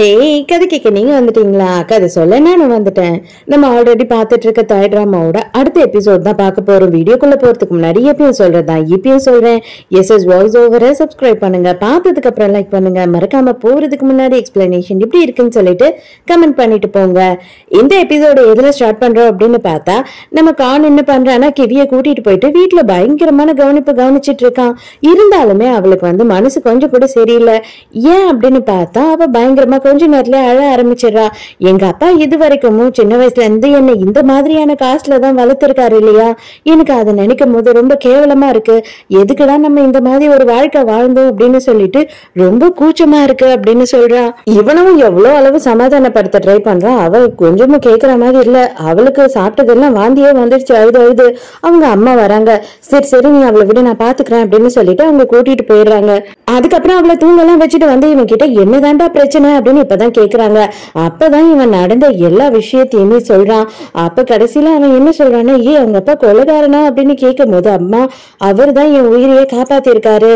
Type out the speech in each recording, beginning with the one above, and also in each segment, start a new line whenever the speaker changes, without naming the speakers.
கதை கேட்க நீங்க வந்துட்டீங்களா? கதை சொல்ல நான் வந்துட்டேன். நம்ம ஆல்ரெடி பார்த்துட்டு இருக்க தாய் டிராமாவோட அடுத்த எபிசோட் தான் பார்க்க போறோம். வீடியோக்குள்ள போறதுக்கு முன்னாடி எப்பயும் சொல்றதான் இப்பயும் சொல்றேன், எஸ்எஸ் வாய்ஸ் ஓவரை சப்ஸ்கிரைப் பண்ணுங்க, பார்த்ததுக்கு அப்புறம் லைக் பண்ணுங்க, மறக்காம போறதுக்கு முன்னாடி எக்ஸ்பிளனேஷன் எப்படி இருக்குன்னு சொல்லிட்டு கமெண்ட் பண்ணிட்டு போங்க. இந்த எபிசோட எதுல ஸ்டார்ட் பண்றோம் அப்படின்னு பார்த்தா, நம்ம கான் என்ன பண்றான்னா கிவிய கூட்டிட்டு போயிட்டு வீட்டுல பயங்கரமான கவனிப்பு கவனிச்சிட்டு இருக்கான். இருந்தாலுமே அவளுக்கு மனசு கொஞ்சம் கூட சரியில்லை. ஏன் அப்படின்னு பார்த்தா, அவ பயங்கரமா கொஞ்ச நேரத்துல அழ ஆரம்பிச்சிடறா. எங்க அப்பா இது வரைக்கும் சின்ன வயசுல இருந்து என்ன இந்த மாதிரியான காஸ்ட்ல தான் வளர்த்திருக்காரு இல்லையா, எனக்கு அதை நினைக்கும் போது ரொம்ப கேவலமா இருக்கு. எதுக்குடா நம்ம இந்த மாதிரி ஒரு வாழ்க்கை வாழ்ந்தோம் அப்படின்னு சொல்லிட்டு ரொம்ப கூச்சமா இருக்கு அப்படின்னு சொல்றா. இவனும் எவ்வளவு அளவு சமாதானப்படுத்த ட்ரை பண்றான். அவ கொஞ்சமும் கேக்குற மாதிரி இல்ல. அவளுக்கு சாப்பிட்டதெல்லாம் வாந்தியே வந்துருச்சு, அழுது. அவங்க அம்மா வராங்க. சரி சரி நீ அவளை விட நான் பாத்துக்கிறேன் அப்படின்னு சொல்லிட்டு அவங்க கூட்டிட்டு போயிடுறாங்க. அதுக்கப்புறம் அவளை தூங்கெல்லாம் வச்சுட்டு இவன் கிட்ட என்னதான்டா பிரச்சனை அப்படின்னு இப்பதான் கேக்குறாங்க. அப்பதான் இவன் நடந்த எல்லா விஷயத்தையுமே சொல்றான். அப்ப கடைசியில அவன் என்ன சொல்றான்னா, அவங்க அப்பா கொலைகாரனா அப்படின்னு கேட்கும் போது, அம்மா அவர் தான் என் உயிரையே காப்பாத்தி இருக்காரு,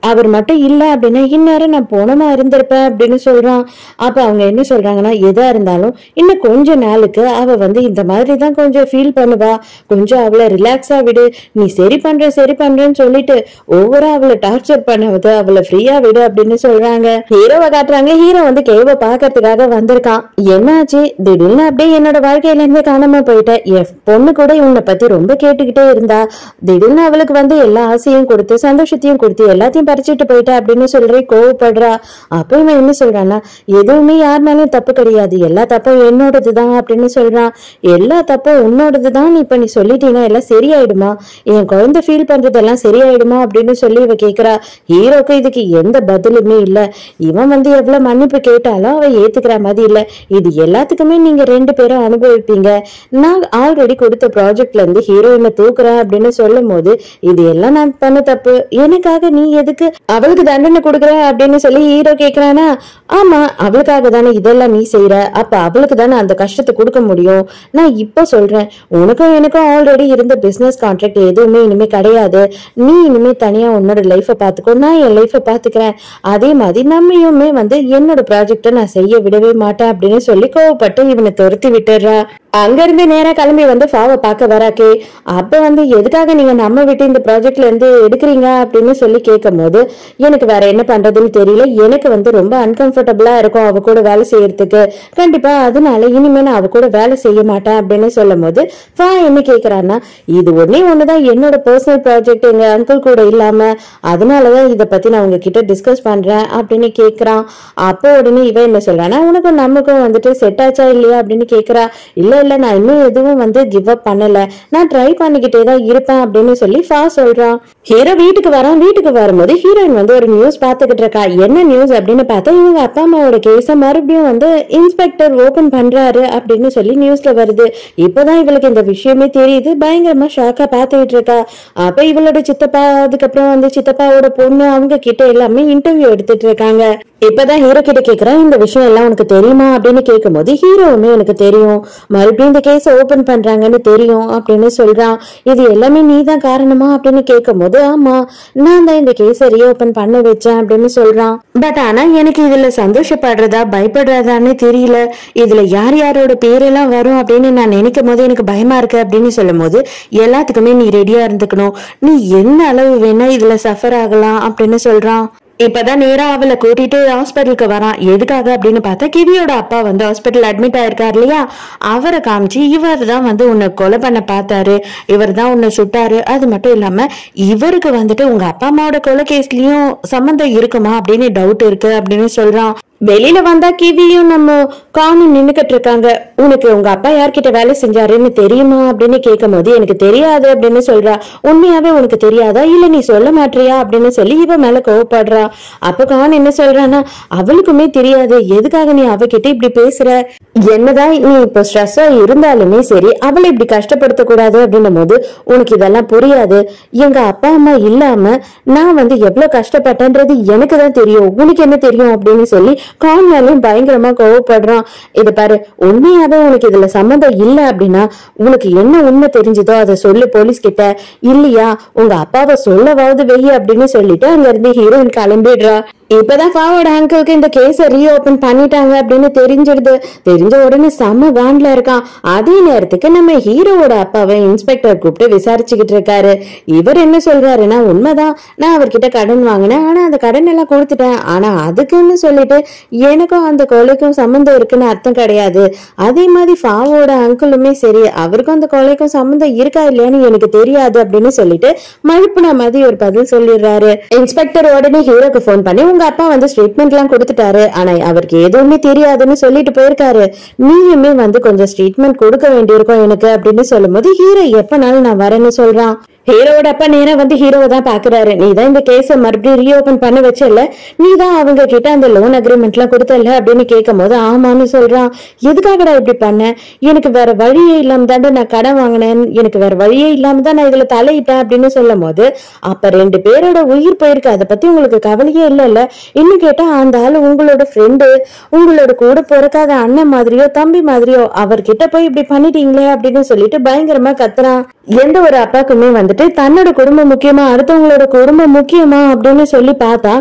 அவர் மட்டும் இல்ல அப்படின்னா இந்நேரம் நான் போனமா இருந்திருப்பேன் அப்படின்னு சொல்றான். அப்ப அவங்க என்ன சொல்றாங்கன்னா, எதா இருந்தாலும் இன்னும் கொஞ்ச நாளுக்கு அவ இந்த மாதிரிதான் கொஞ்சம் ஃபீல் பண்ணுவா, கொஞ்சம் அவளை ரிலாக்ஸா விடு, நீ சரி பண்றேன்னு சொல்லிட்டு ஒவ்வொரு அவளை டார்ச்சர் பண்ணவது, அவளை ஃப்ரீயா விடு அப்படின்னு சொல்றாங்க. ஹீரோவை காட்டுறாங்க. ஹீரோ கேவ பாக்கிறதுக்காக வந்திருக்கான். என்னாச்சு திடீர்னு அப்படியே என்னோட வாழ்க்கையில இருந்தே காணாம போயிட்டேன், என் பொண்ணு கூட உன்னை பத்தி ரொம்ப கேட்டுக்கிட்டே இருந்தா, திடீர்னு அவளுக்கு எல்லா ஆசையும் கொடுத்து சந்தோஷத்தையும் கொடுத்து எல்லாத்தையும் பறிச்சுட்டு போயிட்டா அப்படின்னு சொல்லி கோவப்படுறா. அப்ப இவன் என்ன சொல்றான்னா, எதுவுமே யாருனாலும் தப்பு கிடையாது, எல்லா தப்பும் என்னோடதுதான் அப்படின்னு சொல்றான். எல்லா தப்பும் உன்னோடதுதான் இப்ப நீ சொல்லிட்டீங்கன்னா எல்லாம் சரியாயிடுமா, என் குழந்தை ஃபீல் பண்றதெல்லாம் சரியாயிடுமா அப்படின்னு சொல்லி இவ கேக்குறா. ஹீரோக்கு இதுக்கு எந்த பதிலுமே இல்ல. இவன் எவ்வளவு மன்னிப்பு கேட்டாலும் அவ ஏத்துக்கிற மாதிரி இல்ல. இது எல்லாத்துக்குமே நீங்க ரெண்டு பேரும் அனுபவிப்பீங்க. நான் ஆல்ரெடி கொடுத்த ப்ராஜெக்ட்ல இருந்து ஹீரோயினை தூக்குறேன் அப்படின்னு சொல்லும் போது, இது எல்லாம் நான் பண்ண தப்பு, எனக்காக நீ எதுக்கு அவளுக்கு தண்டனை கொடுக்குற அப்படின்னு சொல்லி ஹீரோ கேக்குறானா. ஆமா, அவளுக்காக தானே இதெல்லாம் நீ செய்யற, அப்ப அவளுக்கு தானே அந்த கஷ்டத்தை கொடுக்க முடியும். நான் இப்ப சொல்றேன், உனக்கும் எனக்கும் ஆல்ரெடி இருந்த பிசினஸ் கான்ட்ராக்ட் எதுவுமே இனிமே கிடையாது. நீ இனிமே தனியா உன்னோட லைஃப பாத்துக்கோ, நான் என் லைஃப பாத்துக்கிறேன். அதே மாதிரி நம்மையுமே என்னோட ப்ராஜெக்ட நான் செய்ய விடவே மாட்டேன் அப்படின்னு சொல்லி கோவப்பட்டு இவனை துரத்தி விட்டுறா. அங்க இருந்து நேரா கிளம்பி ஃபாவை பார்க்க வராக்கே. அப்ப எதுக்காக நீங்க நம்ம விட்டு இந்த ப்ராஜெக்ட்ல இருந்து எடுக்கிறீங்க அப்படின்னு சொல்லி கேட்கும் போது, எனக்கு வேற என்ன பண்றதுன்னு தெரியல, எனக்கு ரொம்ப அன்கம்ஃபர்டபுளா இருக்கும் அவ கூட வேலை செய்யறதுக்கு, கண்டிப்பா அதனால இனிமே நான் அவ கூட வேலை செய்ய மாட்டேன் அப்படின்னு சொல்லும் போது, ஃபா என்ன கேக்குறான்னா, இது ஒண்ணுதான் என்னோட பர்சனல் ப்ராஜெக்ட், எங்க அங்கிள் கூட இல்லாம, அதனாலதான் இதை பத்தி நான் உங்ககிட்ட டிஸ்கஸ் பண்றேன் அப்படின்னு கேக்குறான். அப்போ உடனே இவன் என்ன சொல்றான்னா, உனக்கும் நமக்கும் செட் ஆச்சா இல்லையா அப்படின்னு கேக்குறா. இல்ல நான் இன்னும் எதுவும் கிவ் அப் பண்ணல, நான் ட்ரை பண்ணிக்கிட்டே தான் இருப்பேன் அப்படின்னு சொல்லி ஃபா சொல்றான். ஹீரோ வீட்டுக்கு வரான். வீட்டுக்கு வரும்போது ஹீரோயின் ஒரு நியூஸ் பாத்துக்கிட்டு இருக்கா. என்ன நியூஸ் அப்படின்னு பார்த்தா, இவங்க அப்பா அம்மாவோட கேஸ மறுபடியும் இன்ஸ்பெக்டர் ஓபன் பண்றாரு அப்படின்னு சொல்லி நியூஸ்ல வருது. இப்பதான் இவளுக்கு இந்த விஷயமே தெரியுது. பயங்கரமா ஷாக்கா பாத்துக்கிட்டு இருக்கா. அப்ப இவளோட சித்தப்பா, அதுக்கப்புறம் சித்தப்பாவோட பொண்ணு, அவங்க கிட்ட எல்லாமே இன்டர்வியூ எடுத்துட்டு இருக்காங்க. இப்பதான் ஹீரோ கிட்ட கேக்குறேன், இந்த விஷயம் எல்லாம் உனக்கு தெரியுமா அப்படின்னு கேட்கும் போது, ஹீரோவுமே எனக்கு தெரியும், மறுபடியும் இந்த கேஸ ஓபன் பண்றாங்கன்னு தெரியும் அப்படின்னு சொல்றான். இது எல்லாமே நீ தான் காரணமா அப்படின்னு கேட்கும் போது, ஆமா நான் தான் இந்த கேஸ ரீஓபன் பண்ண வச்சேன் அப்படின்னு சொல்றான். பட் ஆனா எனக்கு இதுல சந்தோஷப்படுறதா பயப்படுறதான்னு தெரியல, இதுல யார் யாரோட பேரெல்லாம் வரும் அப்படின்னு நான் நினைக்கும் போது எனக்கு பயமா இருக்கு அப்படின்னு சொல்லும் போது, எல்லாத்துக்குமே நீ ரெடியா இருந்துக்கணும், நீ என்ன அளவு வேணா இதுல சஃபர் ஆகலாம் அப்படின்னு சொல்றான். இப்பதான் நேரா அவளை கூட்டிட்டு ஹாஸ்பிட்டலுக்கு வரான். எதுக்காக அப்படின்னு பார்த்தா, கிவியோட அப்பா ஹாஸ்பிட்டல் அட்மிட் ஆயிருக்காரு இல்லையா, அவரை காமிச்சு இவர் தான் உன்னை கொலை பண்ண பார்த்தாரு, இவர் தான் உன்னை சுட்டாரு, அது மட்டும் இல்லாம இவருக்கு உங்க அப்பா அம்மாவோட கொலை கேஸ்லயும் சம்பந்தம் இருக்குமா அப்படின்னு டவுட் இருக்கு அப்படின்னு சொல்றான். வெளியில வந்தா கிவியும் நம்ம காணும் நின்னுக்கிட்டு இருக்காங்க. உனக்கு உங்க அப்பா யார்கிட்ட வேலை செஞ்சாருன்னு தெரியுமா அப்படின்னு கேட்கும் போது, எனக்கு தெரியாது அப்படின்னு சொல்றா. உண்மையாவே உனக்கு தெரியாதா, இல்ல நீ சொல்ல மாட்டியா அப்படின்னு சொல்லி இவ மேல கோவப்படுறா. அப்ப கான் என்ன சொல்றான்னா, அவளுக்குமே தெரியாது, எதுக்காக நீ அவகிட்ட இப்படி பேசுற, என்னதான் நீ இப்ப ஸ்ட்ரெஸ்ஸா இருந்தாலுமே சரி அவளை இப்படி கஷ்டப்படுத்த கூடாது அப்படின்னும் போது, உனக்கு இதெல்லாம் புரியாது, எங்க அப்பா அம்மா இல்லாம நான் எவ்வளவு கஷ்டப்பட்டேன்றது எனக்கு தான் தெரியும், உனக்கு என்ன தெரியும் அப்படின்னு சொல்லி கான் மேலும் பயங்கரமா கோவப்படுறான். இத பாரு, உண்மையாவே உனக்கு இதுல சம்மந்தம் இல்ல அப்படின்னா உனக்கு என்ன உண்மை தெரிஞ்சதோ அதை சொல்லு போலீஸ் கிட்ட, இல்லையா உங்க அப்பாவை சொல்லவாவது வெய்ய அப்படின்னு சொல்லிட்டு அங்க இருந்து ஹீரோயின் கிளம்பிடுறா. இப்பதான் ஃபாவோட அங்கிளுக்கு இந்த கேஸை ரீஓபன் பண்ணிட்டாங்க அப்படின்னு தெரிஞ்சிடுது. தெரிஞ்ச உடனே செம்ம காண்ட்ல இருக்கான். அதே நேரத்துக்கு நம்ம ஹீரோவோட அப்பாவை இன்ஸ்பெக்டர் கூப்பிட்டு விசாரிச்சுக்கிட்டு இருக்காரு. இவர் என்ன சொல்றாருன்னா, உண்மைதான், நான் அவர்கிட்ட கடன் வாங்கினேன், ஆனா அந்த கடன் எல்லாம் கொடுத்துட்டேன். ஆனா அதுக்குன்னு சொல்லிட்டு எனக்கும் அந்த கொலைக்கும் சம்மந்தம் இருக்குன்னு அர்த்தம் கிடையாது. அதே மாதிரி ஃபாவோட அங்கிளுமே சரி, அவருக்கும் அந்த கொலைக்கும் சம்மந்தம் இருக்கா இல்லையான்னு எனக்கு தெரியாது அப்படின்னு சொல்லிட்டு மழுப்புன மாதிரி ஒரு பதில் சொல்லிடுறாரு. இன்ஸ்பெக்டர் உடனே ஹீரோக்கு போன் பண்ணி, உங்க அப்பா வந்து ஸ்டேட்மெண்ட் எல்லாம் கொடுத்துட்டாரு, ஆனா அவருக்கு எதுவுமே தெரியாதுன்னு சொல்லிட்டு போயிருக்காரு, நீயுமே வந்து கொஞ்சம் ஸ்டேட்மெண்ட் கொடுக்க வேண்டியிருக்கும் எனக்கு அப்படின்னு சொல்லும் போது ஹீரோ எப்பனாலும் நான் வரேன்னு சொல்றான். ஹீரோட அப்பா நேரா வந்து ஹீரோவை தான் பாக்குறாரு. நீ தான் இந்த கேஸை மறுபடியும் ரீஓபன் பண்ண வச்சல, நீ தான் அவங்க கிட்ட அந்த லோன் அக்ரிமெண்ட் எல்லாம் கொடுத்தல அப்படின்னு கேட்கும் போது ஆமான்னு சொல்றான். எதுக்காகடா இப்படி பண்ண? எனக்கு வேற வழியே இல்லாம தாண்டா நான் கடன் வாங்கினேன், எனக்கு வேற வழியே இல்லாம தான் நான் இதுல தலையிட்டேன் அப்படின்னு சொல்லும் போது, அப்ப 2 பேரோட உயிர் போயிருக்கு, அதை பத்தி உங்களுக்கு கவலையே இல்ல. இன்னும் கேட்டா அந்த ஆளு உங்களோட ஃப்ரெண்டு, உங்களோட கூட பிறக்காத அண்ணன் மாதிரியோ தம்பி மாதிரியோ, அவர்கிட்ட போய் இப்படி பண்ணிட்டீங்களே அப்படின்னு சொல்லிட்டு பயங்கரமா கத்துறான். எந்த ஒரு அப்பாக்குமே வந்துட்டு தன்னோட குடும்பம் முக்கியமா அடுத்தவங்களோட குடும்பம் முக்கியமா அப்படின்னு சொல்லி பார்த்தா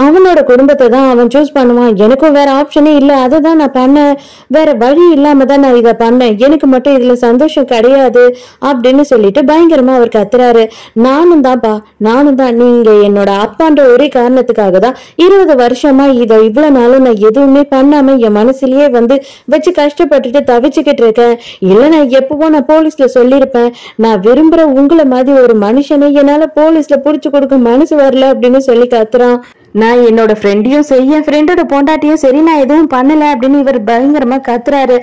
அவனோட குடும்பத்தை தான் அவன் சூஸ் பண்ணுவான். எனக்கும் வேற ஆப்ஷனே இல்ல, அதை தான் நான் பண்ணேன், வேற வழி இல்லாம தான் நான் இதை பண்ணேன், எனக்கு மட்டும் இதுல சந்தோஷம் கிடையாது அப்படின்னு சொல்லிட்டு பயங்கரமா அவர் கத்துறாரு. நானும் தான் நீங்க என்னோட அப்பான்ற ஒரே காரணத்துக்காக தான் 20 வருஷமா இதை இவ்வளவு நாளும் நான் எதுவுமே பண்ணாம என் மனசுலயே வந்து வச்சு கஷ்டப்பட்டுட்டு தவிச்சுக்கிட்டு இருக்கேன். இல்ல நான் எப்பவோ நான் போலீஸ்ல சொல்லியிருப்பேன், நான் விரும்புற உங்களை மாதிரி ஒரு மனுஷனை என்னால போலீஸ்ல புடிச்சு கொடுக்க மனசு வரல அப்படின்னு சொல்லி கத்துறான். நான் என்னோட ஃப்ரெண்டையும் சரி, என் ஃப்ரெண்டோட பொண்டாட்டியும் சரி, நான் எதுவும் பண்ணல அப்படின்னு இவர் பயங்கரமா கத்துறாரு.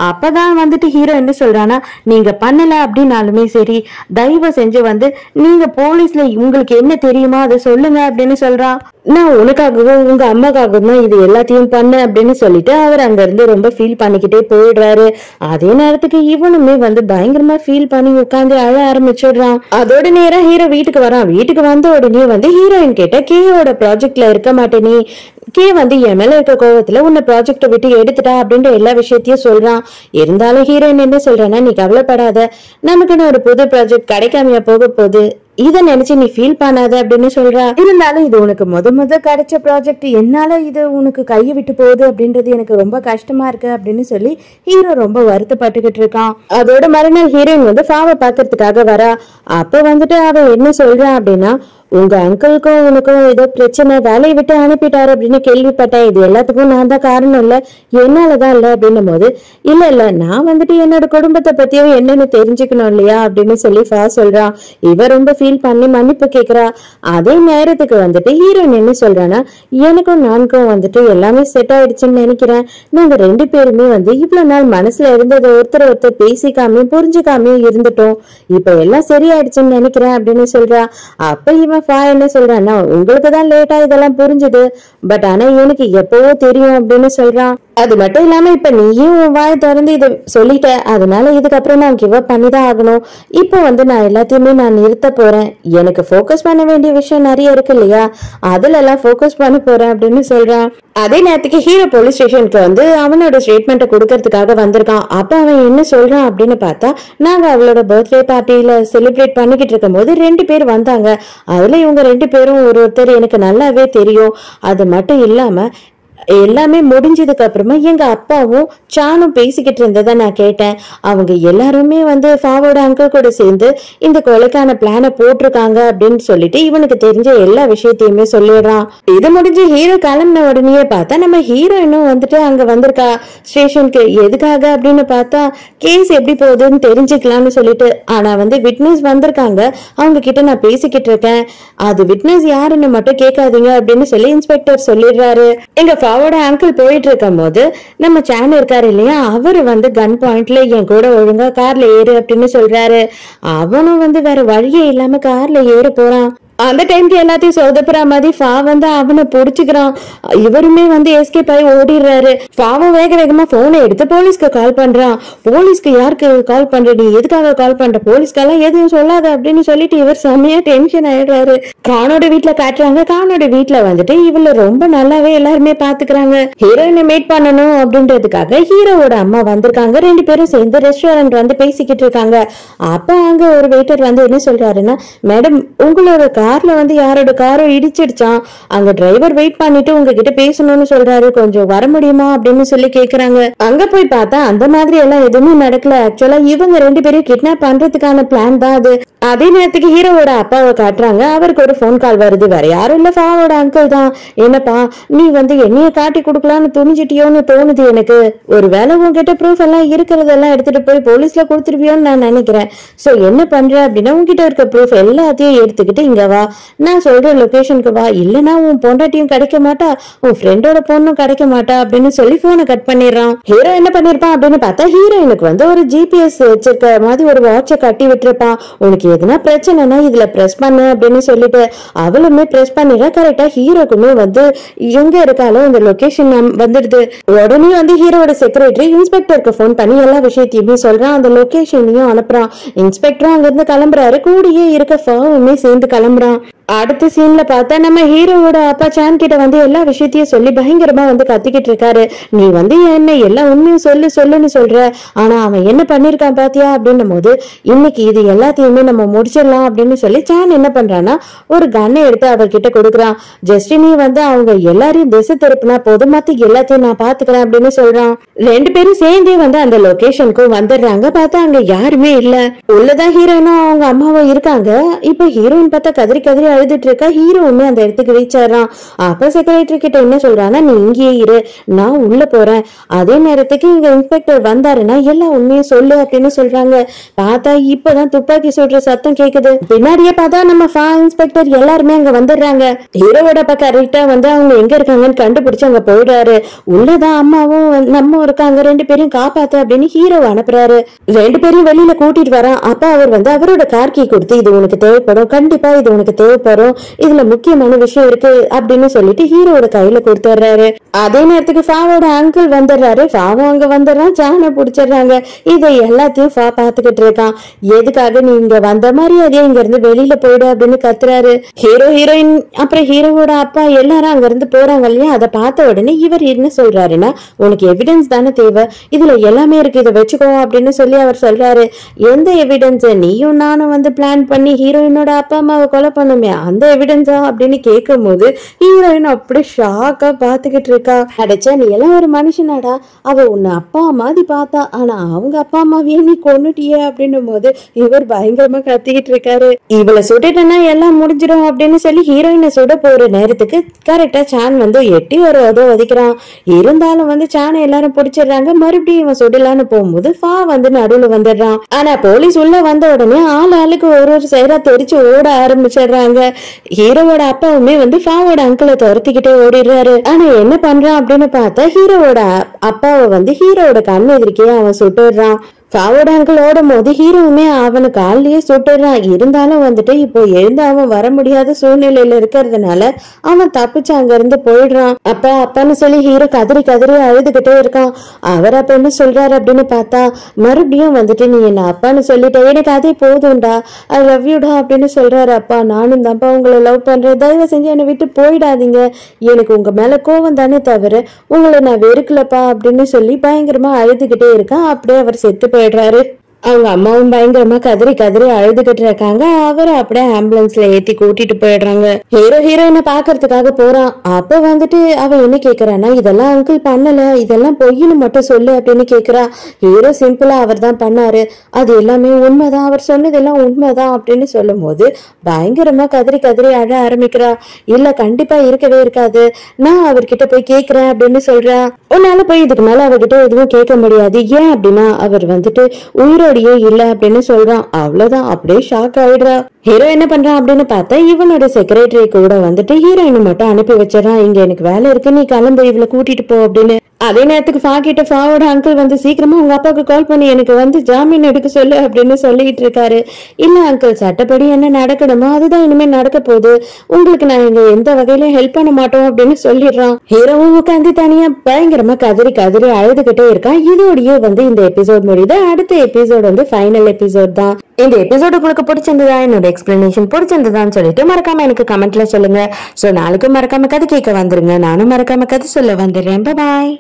அப்பதான் வந்துட்டு ஹீரோ என்ன சொல்றானா, நீங்க பண்ணல அப்படின்னாலுமே சரி, தயவு செஞ்சு வந்து நீங்க போலீஸ்ல உங்களுக்கு என்ன தெரியுமா அதை சொல்லுங்க அப்படின்னு சொல்றான். நான் உனக்காகவும் உங்க அம்மாக்காகவும் தான் இது எல்லாத்தையும் பண்ண அப்படின்னு சொல்லிட்டு அவர் அங்க இருந்து ரொம்ப ஃபீல் பண்ணிக்கிட்டே போயிடுறாரு. அதே நேரத்துக்கு இவனுமே வந்து பயங்கரமா ஃபீல் பண்ணி உட்காந்து அழ ஆரம்பிச்சிடுறான். அதோட நேரம் ஹீரோ வீட்டுக்கு வரான். வீட்டுக்கு வந்த உடனே வந்து ஹீரோயின் கிட்ட கேயோட ப்ராஜெக்ட்ல இருக்க மாட்டேனே, கே வந்து என் மேல இருக்க கோவத்துல உன்னை ப்ராஜெக்ட விட்டு எடுத்துட்டா அப்படின்ற எல்லா விஷயத்தையும் சொல்றான். இருந்தாலும் ஹீரோயின் என்ன சொல்றான்னா, நீ கவலைப்படாத, நமக்குன்னு ஒரு புது ப்ராஜெக்ட் கிடைக்காமையா போக போகுது, இதை நினைச்சு நீ ஃபீல் பண்ணாத அப்படின்னு சொல்றா. இருந்தாலும் இது உனக்கு முத கிடைச்ச ப்ராஜெக்ட், என்னால இது உனக்கு கையை விட்டு போகுது அப்படின்றது எனக்கு ரொம்ப கஷ்டமா இருக்கு அப்படின்னு சொல்லி ஹீரோ ரொம்ப வருத்தப்பட்டுக்கிட்டு இருக்கான். அதோட மறுநாள் ஹீரோயின் வந்து ஃபாவை பாக்குறதுக்காக வரா. அப்ப வந்துட்டு அவ என்ன சொல்றான் அப்படின்னா, உங்க அங்கிளுக்கும் உனக்கும் ஏதோ பிரச்சனை, வேலையை விட்டு அனுப்பிட்டாரு அப்படின்னு கேள்விப்பட்டேன், இது எல்லாத்துக்கும் நான் தான் காரணம் இல்ல, என்னாலதான் இல்ல அப்படின்னும் போது, இல்ல நான் வந்துட்டு என்னோட குடும்பத்தை பத்தியும் என்னன்னு தெரிஞ்சுக்கணும் இல்லையா அப்படின்னு சொல்லி ஃபா சொல்றான். இவ ரொம்ப ஃபீல் பண்ணி மன்னிப்பு கேக்குறா. அதே நேரத்துக்கு வந்துட்டு ஹீரோயின் என்ன சொல்றான்னா, எனக்கும் நானுக்கும் வந்துட்டு எல்லாமே செட் ஆயிடுச்சுன்னு நினைக்கிறேன், நாங்க 2 பேருமே வந்து இவ்வளவு நாள் மனசுல இருந்ததை ஒருத்தர் பேசிக்காமையும் புரிஞ்சுக்காமையும் இருந்துட்டோம், இப்ப எல்லாம் சரியாயிடுச்சுன்னு நினைக்கிறேன் அப்படின்னு சொல்றா. அப்ப இவன் என்ன சொல்றான்னா, உங்களுக்கு தான் லேட்டா இதெல்லாம் புரிஞ்சுது, பட் ஆனா எனக்கு எப்பவோ தெரியும் அப்படின்னு சொல்றான். அது மட்டும் இல்லாம இப்ப நீயும் உன் வாயை திறந்து இதை சொல்லிட்ட, அதனால இதுக்கப்புறம் நான் கிவ் அப் பண்ணிதான் ஆகணும். இப்போ வந்து நான் எல்லாத்தையுமே நான் நிறுத்த போறேன், எனக்கு ஃபோக்கஸ் பண்ண வேண்டிய விஷயம் நிறைய இருக்கு இல்லையா, அதுல எல்லாம் ஃபோக்கஸ் பண்ண போறேன் அப்படின்னு சொல்றான். அதே நேரத்துக்கு ஹீரோ போலீஸ் ஸ்டேஷனுக்கு வந்து அவனோட ஸ்டேட்மெண்ட்டை கொடுக்கறதுக்காக வந்திருக்கான். அப்ப அவன் என்ன சொல்றான் அப்படின்னு பார்த்தா, நாங்க அவளோட பர்த்டே பார்ட்டியில செலிப்ரேட் பண்ணிக்கிட்டு இருக்கும் போது 2 பேர் வந்தாங்க, அதுல இவங்க 2 பேரும் ஒருத்தர் எனக்கு நல்லாவே தெரியும், அது மட்டும் இல்லாம எல்லாமே முடிஞ்சதுக்கு அப்புறமா எங்க அப்பாவும் சானும் பேசிக்கிட்டு இருந்ததை நான் கேட்டேன், அவங்க எல்லாருமே வந்து ஃபாவோட அங்கிள் கூட சேர்ந்து இந்த கொலைக்கான பிளானை போட்டிருக்காங்க அப்படின்னு சொல்லிட்டு இவனுக்கு தெரிஞ்ச எல்லா விஷயத்தையுமே சொல்லிடுறான். இது முடிஞ்சு ஹீரோ கிளம்பின உடனே பார்த்தா நம்ம ஹீரோயினும் வந்துட்டு அங்க வந்திருக்கா ஸ்டேஷனுக்கு. எதுக்காக அப்படின்னு பார்த்தா, கேஸ் எப்படி போகுதுன்னு தெரிஞ்சுக்கலாம்னு சொல்லிட்டு. ஆனா வந்து விட்னஸ் வந்திருக்காங்க, அவங்க கிட்ட நான் பேசிக்கிட்டு இருக்கேன், அது விட்னஸ் யாருன்னு மட்டும் கேட்காதீங்க அப்படின்னு சொல்லி இன்ஸ்பெக்டர் சொல்லிடுறாரு. எங்க ஃபாவோட அங்கிள் போயிட்டு இருக்கும் போது நம்ம சான் இருக்காரு இல்லையா, அவரு வந்து கன் பாயிண்ட்ல என் கூட ஒழுங்கா கார்ல ஏறு அப்படின்னு சொல்றாரு. அவனும் வந்து வேற வழியே இல்லாம கார்ல ஏற போறான். அந்த டைம்க்கு எல்லாத்தையும் சொதப்புற மாதிரி ஃபா வந்து அவனை புடிச்சுக்கிறான். இவருமே வந்து எஸ்கேப் ஆகி ஓடிடுறாரு. ஃபாவும் வேகமா போனை எடுத்து போலீஸ்க்கு கால் பண்றான். போலீஸ்க்கு யாருக்கு கால் பண்ற, நீ எதுக்காக கால் பண்ற, போலீஸ்க்கெல்லாம் எதுவும் சொல்லாத அப்படின்னு சொல்லிட்டு இவர் செம்மையா டென்ஷன் ஆயிடுறாரு. கானோட வீட்டுல காட்டுறாங்க. கானோட வீட்டுல வந்துட்டு இவள ரொம்ப நல்லாவே எல்லாருமே பாத்துக்கிறாங்க. ஹீரோயினை மீட் பண்ணணும் அப்படின்றதுக்காக ஹீரோவோட அம்மா வந்திருக்காங்க. 2 பேரும் சேர்ந்து ரெஸ்டாரண்ட் வந்து பேசிக்கிட்டு இருக்காங்க. அப்ப அங்க ஒரு வெயிட்டர் வந்து என்ன சொல்றாருன்னா, மேடம் உங்களோட கார்ல வந்து யாரோட காரோ இடிச்சிடுச்சான், அங்க டிரைவர் வெயிட் பண்ணிட்டு உங்ககிட்ட பேசணும்னு சொல்றாரு, கொஞ்சம் வர முடியுமா அப்படின்னு சொல்லி கேக்குறாங்க. அங்க போய் பார்த்தா அந்த மாதிரி எல்லாம் எதுவுமே நடக்கல. ஆக்சுவலா இவங்க 2 பேரையும் கிட்னாப் பண்றதுக்கான பிளான் தான் அது. அதே நேரத்துக்கு ஹீரோவோட அப்பாவை காட்டுறாங்க. அவருக்கு ஒரு போன் கால் வருது. வேற யாரும் இல்ல, ஃபாவோட அங்கிள் தான். என்னப்பா நீ வந்து என்னைய காட்டி கொடுக்கலான்னு துணிஞ்சிட்டியோன்னு தோணுது எனக்கு. ஒருவேளை உங்ககிட்ட ப்ரூஃப் எல்லாம் இருக்கிறதெல்லாம் எடுத்துட்டு போய் போலீஸ்ல கொடுத்துருவியோன்னு நான் நினைக்கிறேன். சோ என்ன பண்ற அப்படின்னா, உங்ககிட்ட இருக்க ப்ரூஃப் எல்லாத்தையும் எடுத்துக்கிட்டு இங்க வா, நான் சொல்ற லொகேஷனுக்கு வா, இல்லைன்னா உன் பொண்டாட்டியும் கிடைக்க மாட்டா, உன் ஃப்ரெண்டோட பொண்ணும் கிடைக்க மாட்டா அப்படின்னு சொல்லி போனை கட் பண்ணிடுறான். ஹீரோ என்ன பண்ணிருப்பான் அப்படின்னு பார்த்தா, ஹீரோயினுக்கு வந்து ஒரு ஜிபிஎஸ் வச்சிருக்க மாதிரி ஒரு வாட்சை கட்டி விட்டுருப்பான். உனக்கு எதுனா பிரச்சனைனா இதுல பிரஸ் பண்ணு அப்படின்னு சொல்லிட்டு அவளுமே பிரஸ் பண்ணிடுறா. கரெக்டா ஹீரோக்குமே வந்து எங்க இருக்காலும் அந்த லொகேஷன் வந்துடுது. உடனே வந்து ஹீரோட செக்ரட்டரி இன்ஸ்பெக்டருக்கு போன் பண்ணி எல்லா விஷயத்தையுமே சொல்றான். அந்த லொகேஷனையும் அனுப்புறான். இன்ஸ்பெக்டரும் அங்க இருந்து கிளம்புறாரு. கூடியே இருக்க ஃபாவுமே சேர்ந்து கிளம்புறான். அடுத்த சீன்ல பார்த்தா நம்ம ஹீரோவோட அப்பா சான் கிட்ட வந்து எல்லா விஷயத்தையும் சொல்லி பயங்கரமா வந்து கத்திக்கிட்டு இருக்காரு. நீ வந்து என்ன எல்லா உண்மையும் சொல்லுன்னு சொல்ற, ஆனா அவன் என்ன பண்ணிருக்கான் பாத்தியா அப்படின்னும் போது, இன்னைக்கு இது எல்லாத்தையுமே நம்ம முடிச்சிடலாம் அப்படின்னு சொல்லி சான் என்ன பண்றான்னா ஒரு கன்னை எடுத்து அவர்கிட்ட கொடுக்குறான். ஜஸ்ட் நீ வந்து அவங்க எல்லாரையும் திசை திருப்பினா போதும், மத்த எல்லாத்தையும் நான் பாத்துக்கிறேன் அப்படின்னு சொல்றான். 2 பேரும் சேர்ந்தே வந்து அந்த லொகேஷனுக்கும் வந்துடுறாங்க. பார்த்தா அங்க யாருமே இல்ல. உள்ளதான் ஹீரோயினும் அவங்க அம்மாவும் இருக்காங்க. இப்ப ஹீரோயின் பார்த்தா கதறி கதறி அழுதுட்டு இருக்கா. ஹீரோவுமே அந்த இடத்துக்கு ரீச் ஆயிடுறான். அப்ப செக்ரட்டரி கிட்ட என்ன சொல்றான்னா, நீ இங்கேயே இரு, நான் உள்ள போறேன். அதே நேரத்துக்கு இங்க இன்ஸ்பெக்டர் வந்தாருன்னா எல்லா உண்மையும் சொல்லு அப்படின்னு சொல்றாங்க. பார்த்தா இப்பதான் துப்பாக்கி சுடுற சத்தம் கேக்குது. பின்னாடியே பார்த்தா நம்ம இன்ஸ்பெக்டர் எல்லாருமே அங்க வந்துடுறாங்க. ஹீரோவோட அப்பா கரெக்டா வந்து அவங்க எங்க இருக்காங்கன்னு கண்டுபிடிச்சு அங்க போயிடுறாரு. உள்ளதான் அம்மாவும் நம்ம இருக்காங்க, 2 பேரும் காப்பாத்து அப்படின்னு ஹீரோ அனுப்புறாரு. 2 பேரும் வெளியில கூட்டிட்டு வரான். அப்ப அவர் வந்து அவரோட கார் கீ கொடுத்து, இது உனக்கு தேவைப்படும், கண்டிப்பா இது உனக்கு தேவைப்படும், இதுல முக்கியமான விஷயம் இருக்கு அப்படின்னு சொல்லிட்டு ஹீரோட கையில கொடுத்துறாரு. அதே நேரத்துக்கு ஃபாவோட அங்கிள் வந்துடுறாரு. ஃபாவும் அங்க வந்துடுறான். ஜானை பிடிச்சிடுறாங்க. இதை எல்லாத்தையும் ஃபா பாத்துக்கிட்டு இருக்கான். எதுக்காக நீ இங்க வந்த மரியாதையா இங்க இருந்து வெளியில போயிடு அப்படின்னு கத்துறாரு. ஹீரோயின் அப்புறம் ஹீரோவோட அப்பா எல்லாரும் அங்க இருந்து போறாங்க இல்லையா. அதை பார்த்த உடனே இவர் என்ன சொல்றாருன்னா, உனக்கு எவிடன்ஸ் தானே தேவை, இதுல எல்லாமே இருக்கு, இதை வச்சுக்கோ அப்படின்னு சொல்லி அவர் சொல்றாரு. எந்த எவிடன்ஸ்? நீயும் நானும் வந்து பிளான் பண்ணி ஹீரோயினோட அப்பா அம்மாவை கொலை பண்ணுமே அந்த எவிடன்ஸா அப்படின்னு கேட்கும் போது ஹீரோயின் அப்படி ஷாக்கா பாத்துக்கிட்டு இருக்கா. அடைச்சா நீ எல்லாம் ஒரு மனுஷனாடா, அவ உன்னை அப்பா மாதிரி பார்த்தா, ஆனா அவங்க அப்பா அம்மாவையே நீ கொன்னுட்டியே அப்படின்னும் போது இவர் பயங்கரமா கத்திக்கிட்டு இருக்காரு. இவளை சுட்டுட்டேன்னா எல்லாம் முடிஞ்சிடும் அப்படின்னு சொல்லி ஹீரோயினை சுட போற நேரத்துக்கு கரெக்டா சான் வந்து எட்டி ஒரு ஒதுக்கிறான். இருந்தாலும் வந்து சானை எல்லாரும் பிடிச்சிடுறாங்க. மறுபடியும் இவன் சுடலான்னு போகும்போது ஃபா வந்து நடுவுல வந்துடுறான். ஆனா போலீஸ் உள்ள வந்த உடனே ஆளுக்கு ஒரு சைடா தெரிச்சு ஓட ஆரம்பிச்சிடுறாங்க. ஹீரோவோட அப்பாவுமே வந்து ஃபாவோட அங்கிளை துரத்திக்கிட்டே ஓடிடுறாரு. ஆனா என்ன பண்றான் அப்படின்னு பார்த்தா, ஹீரோவோட அப்பாவை வந்து ஹீரோவோட கண் எதிர்க்கே அவன் சுட்டுறான். ஃபாவோட அங்கிள் ஓடும் போது ஹீரோவுமே அவனு காலிலேயே சுட்டுறான். இருந்தாலும் வந்துட்டு இப்போ எழுந்து அவன் வர முடியாத சூழ்நிலையில இருக்கிறதுனால அவன் தப்பிச்சு அங்க இருந்து போயிடுறான். அப்பான்னு சொல்லி ஹீரோ கதறி கதறி அழுதுகிட்டே இருக்கான். அவர் அப்ப என்ன சொல்றாரு அப்படின்னு பார்த்தா, மறுபடியும் வந்துட்டு நீ என்ன அப்பான்னு சொல்லிட்ட, எனக்கு அதே போதும்டா, ஐ லவ் யூடா அப்படின்னு சொல்றாரு. அப்பா நானும் தான்ப்பா உங்களை லவ் பண்றேன், தயவு செஞ்சு என்னை விட்டு போயிடாதீங்க, எனக்கு உங்க மேல கோவம் தானே தவிர உங்களை நான் வெறுக்கலப்பா அப்படின்னு சொல்லி பயங்கரமா அழுதுகிட்டே இருக்கான். அப்படியே அவர் செத்து போயிடுறாரு. அவங்க அம்மாவும் பயங்கரமா கதறி கதறி அழுதுகிட்டு இருக்காங்க. அவரை அப்படியே ஆம்புலன்ஸ்ல ஏத்தி கூட்டிட்டு போயிடுறாங்க. ஹீரோயினை பாக்குறதுக்காக போறான். அப்ப வந்துட்டு அவ என்ன கேக்குறான்னா, இதெல்லாம் அங்கிள் பண்ணல, இதெல்லாம் பொய்ன்னு மட்டும் சொல்லு அப்படின்னு கேக்குறா. ஹீரோ சிம்பிளா அவர் தான் பண்ணாரு, அது எல்லாமே உண்மைதான், அவர் சொன்னதெல்லாம் உண்மைதான் அப்படின்னு சொல்லும் போது பயங்கரமா கதறி கதறி அழ ஆரம்பிக்கிறா. இல்ல கண்டிப்பா இருக்கவே இருக்காது, நான் அவர்கிட்ட போய் கேக்குறேன் அப்படின்னு சொல்றா. உன்னால போய் இதுக்கு மேல அவர்கிட்ட எதுவும் கேட்க முடியாது. ஏன் அப்படின்னா அவர் வந்துட்டு உயிரோடையே இல்ல அப்படின்னு சொல்றான். அவ்வளவுதான், அப்படியே ஷாக் ஆயிடுறா. ஹீரோ என்ன பண்றான் அப்படின்னு பார்த்தா, இவனோட செக்ரட்டரி கூட வந்துட்டு ஹீரோயினை மட்டும் அனுப்பி வச்சிடறான். இங்க எனக்கு வேலை இருக்கு, நீ கிளம்பு, இவளை கூட்டிட்டு போ அப்படின்னு. அதே நேரத்துக்கு ஃபாவோட அங்கிள் வந்து சீக்கிரமா உங்க அப்பாவுக்கு கால் பண்ணி எனக்கு வந்து ஜாமீன் எடுக்க சொல்லு அப்படின்னு சொல்லிட்டு இருக்காரு. இல்ல அங்கிள், சட்டப்படி என்ன நடக்கணுமோ அதுதான் இனிமே நடக்க போகுது, உங்களுக்கு நான் இங்க எந்த வகையில ஹெல்ப் பண்ண மாட்டோம் அப்படின்னு சொல்லிடுறான். ஹீரோவும் உட்காந்து தனியா பயங்கரமா கதறி கதறி அழுதுகிட்டே இருக்கான். இதோடயே வந்து இந்த எபிசோட் முடியுது. அடுத்த எபிசோட் வந்து ஃபைனல் எபிசோட் தான். இந்த எபிசோட் உங்களுக்கு பிடிச்சிருந்ததா, என்னோட எக்ஸ்பிளனேஷன் பிடிச்சிருந்ததான்னு சொல்லிட்டு மறக்காம எனக்கு கமெண்ட்ல சொல்லுங்க. சோ நாளைக்கு மறக்காம கதை கேட்க வந்துருங்க. நானும் மறக்காம கதை சொல்ல வந்துடுறேன். பாய்.